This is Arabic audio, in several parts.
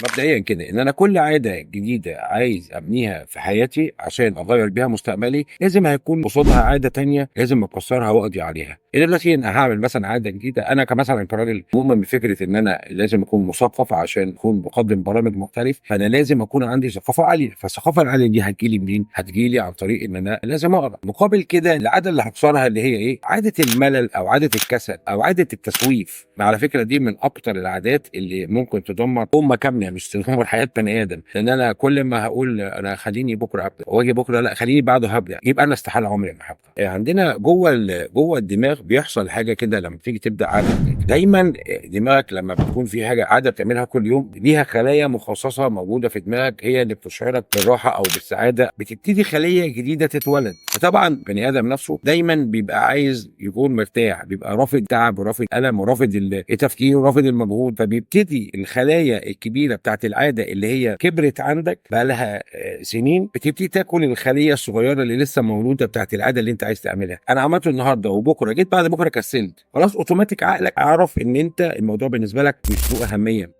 مبدئيا كده ان انا كل عاده جديده عايز ابنيها في حياتي عشان اغير بيها مستقبلي لازم هيكون قصادها عاده تانية لازم اكسرها واقضي عليها. الا دلوقتي انا هعمل مثلا عاده جديده، انا كمثلا كراجل مؤمن بفكره ان انا لازم اكون مثقف عشان اكون بقدم برامج مختلف، فانا لازم اكون عندي ثقافه عاليه. فالثقافه العاليه دي هتجيلي منين؟ هتجيلي عن طريق ان انا لازم اقرا. مقابل كده العاده اللي هكسرها اللي هي ايه؟ عاده الملل او عاده الكسل او عاده التسويف. على فكره دي من اكتر العادات اللي ممكن تدمر امه كامله، مش تدمر حياه بني ادم. لان انا كل ما هقول انا خليني بكره ابدا واجي بكره لا خليني بعده هبدا، يبقى انا استحاله عمري ما هبدا. عندنا جوه الدماغ بيحصل حاجه كده لما تيجي تبدا عاده جديدة. دايما دماغك لما بتكون في حاجه عاده بتعملها كل يوم ليها خلايا مخصصه موجوده في دماغك هي اللي بتشعرك بالراحه او بالسعاده، بتبتدي خليه جديده تتولد. فطبعا بني ادم نفسه دايما بيبقى عايز يكون مرتاح، بيبقى رافض تعب ورافض الم ورافض التفكير ورافض المجهود. فبيبتدي الخلايا الكبيره بتاعت العاده اللي هي كبرت عندك بقى لها سنين بتبتدي تاكل الخليه الصغيره اللي لسه مولوده بتاعت العاده اللي انت عايز تعملها. انا عملته النهارده وبكره جيت بعد بكره كسلت، خلاص اوتوماتيك عقلك عرف ان انت الموضوع بالنسبه لك مش ذو اهميه.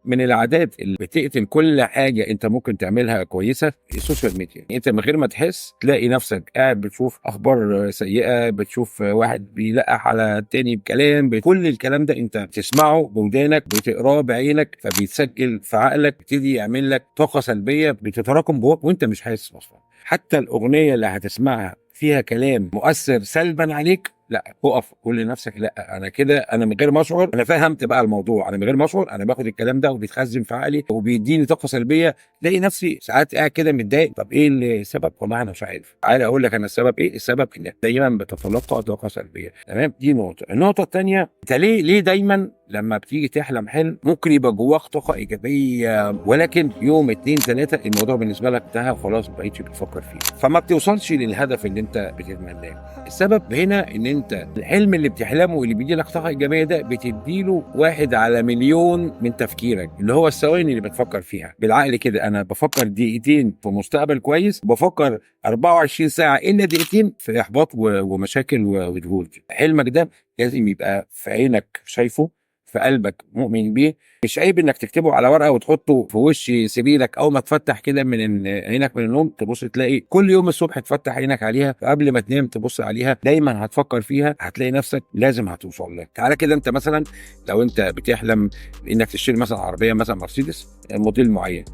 من العادات اللي بتقتل كل حاجه انت ممكن تعملها كويسه السوشيال ميديا. يعني انت من غير ما تحس تلاقي نفسك قاعد بتشوف اخبار سيئه، بتشوف واحد بيلقح على التاني بكلام، كل الكلام ده انت بتسمعه بودانك بتقراه بعينك فبيتسجل في عقلك، بيبتدي يعمل لك طاقه سلبيه بتتراكم جواك وانت مش حاسس اصلا. حتى الاغنيه اللي هتسمعها فيها كلام مؤثر سلبا عليك، لا اقف قول لنفسك لا انا كده انا من غير ما اشعر انا فهمت بقى الموضوع، انا من غير ما اشعر انا باخد الكلام ده وبيتخزن في عقلي وبيديني طاقه سلبيه. تلاقي نفسي ساعات قاعد كده متضايق، طب ايه السبب؟ والله انا مش عارف. تعالى اقول لك انا السبب ايه. السبب انك دايما بتتلقى طاقه سلبيه. تمام، دي نقطه. النقطه الثانيه، انت ليه دايما لما بتيجي تحلم حلم ممكن يبقى جواك طاقه ايجابيه ولكن يوم اتنين تلاته الموضوع بالنسبه لك انتهى وخلاص ما بقيتش بتفكر فيه، فما بتوصلش للهدف اللي انت بتتمناه. السبب هنا ان انت الحلم اللي بتحلمه اللي بيدي لك طاقه ايجابيه ده بتديله 1/1,000,000 من تفكيرك، اللي هو الثواني اللي بتفكر فيها بالعقل كده. انا بفكر دقيقتين في مستقبل كويس، بفكر 24 ساعه الا دقيقتين في احباط ومشاكل وذهول. حلمك ده لازم يبقى في عينك شايفه، في قلبك مؤمن بيه. مش عيب انك تكتبه على ورقه وتحطه في وش سريرك اول ما تفتح كده من عينك من النوم، تبص تلاقي كل يوم الصبح تفتح عينك عليها قبل ما تنام تبص عليها، دايما هتفكر فيها، هتلاقي نفسك لازم هتوصل لك. تعالى كده انت مثلا لو انت بتحلم انك تشتري مثلا عربيه مثلا مرسيدس موديل معين،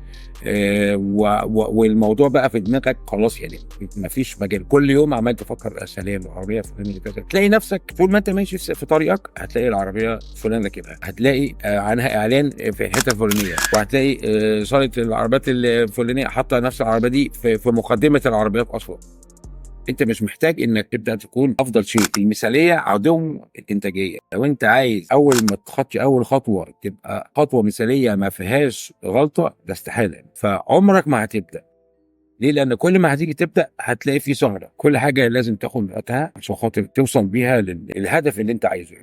والموضوع بقى في دماغك خلاص، يعني مفيش مجال، كل يوم عمال تفكر سلام العربيه فلانيه كذا، تلاقي نفسك طول ما انت ماشي في طريقك هتلاقي العربيه فلانه كده، هتلاقي عنها اعلان في الحته الفلانيه، وهتلاقي صاله العربيات الفلانيه حاطه نفس العربيه دي في مقدمه العربيات اصلا. انت مش محتاج انك تبدا تكون افضل شيء. المثاليه عدو الانتاجيه. لو انت عايز اول ما تخطي اول خطوه تبقى خطوه مثاليه ما فيهاش غلطه، ده استحاله، فعمرك ما هتبدا. ليه؟ لان كل ما هتيجي تبدا هتلاقي في سهره، كل حاجه لازم تاخد وقتها عشان خاطر توصل بيها للهدف اللي انت عايزه.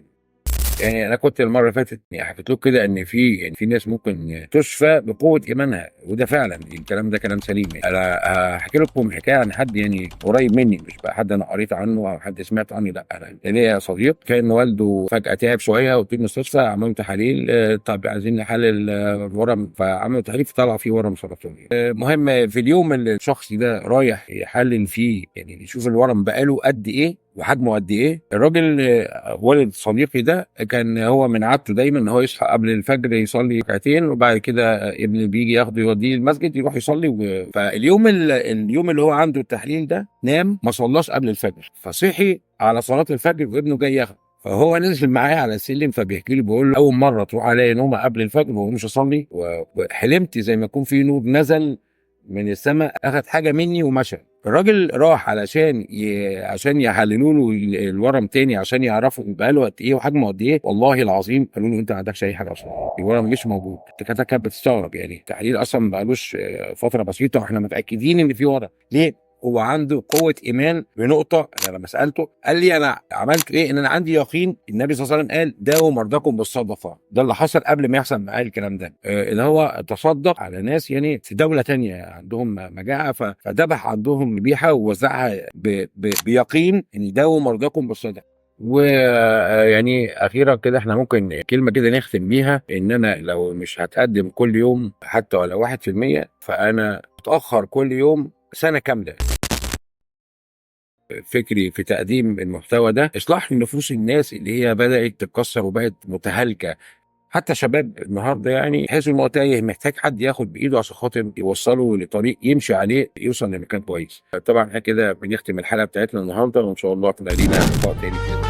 يعني انا كنت المره اللي فاتت يعني حكيت لكم كده ان في ناس ممكن تشفى بقوه ايمانها، وده فعلا الكلام ده كلام سليم. يعني انا هحكي لكم حكايه عن حد يعني قريب مني، مش بقى حد انا قريت عنه او حد سمعت عنه، لا انا ليا صديق كان والده فجاه تعب شويه وفي المستشفى، عملوا تحاليل طب عايزين نحلل الورم، فعملوا تحليل فطلع فيه ورم سرطاني. المهم في اليوم اللي الشخص ده رايح يحلل فيه يعني يشوف الورم بقاله قد ايه وحجمه قد ايه، الراجل والد صديقي ده كان هو من عادته دايما ان هو يصحى قبل الفجر يصلي ركعتين، وبعد كده ابن بيجي ياخده يوديه المسجد يروح يصلي اليوم اللي هو عنده التحليل ده نام ما صلاش قبل الفجر، فصحي على صلاة الفجر وابنه جاي ياخده، فهو نزل معايا على السلم فبيحكي لي بيقول له اول مره تروح عليا نومه قبل الفجر وهو مش اصلي، وحلمت زي ما يكون في نور نزل من السماء اخذ حاجه مني ومشى. الراجل راح عشان يحللوا له الورم تاني عشان يعرفوا بقاله قد ايه وحجمه قد ايه، والله العظيم قالوا له انت ما عندكش اي حاجه اصلا، الورم مش موجود. الدكاتره كانت بتستغرب، يعني التحليل اصلا ما بقالوش فتره بسيطه واحنا متاكدين ان في ورم. ليه؟ هو عنده قوة إيمان بنقطة. أنا لما سألته قال لي أنا عملت إيه؟ إن أنا عندي يقين. النبي صلى الله عليه وسلم قال داووا مرضاكم بالصدقة، ده اللي حصل قبل ما يحصل معاه الكلام ده. اللي هو تصدق على ناس يعني في دولة تانية عندهم مجاعة، فذبح عندهم ذبيحة ووزعها بيقين إن داووا مرضاكم بالصدقة. ويعني اخيرا كده احنا ممكن كلمه كده نختم بيها، ان انا لو مش هتقدم كل يوم حتى ولا 1%، فانا متاخر كل يوم سنه كامله. فكري في تقديم المحتوى ده اصلاح لنفوس الناس اللي هي بدات تتكسر وبقت متهالكه. حتى شباب النهارده يعني تحس ان هو تايه، محتاج حد ياخد بايده عشان خاطر يوصله لطريق يمشي عليه يوصل لمكان كويس. طبعا احنا كده بنختم الحلقه بتاعتنا النهارده، وان شاء الله تبقى لينا لقاء تاني.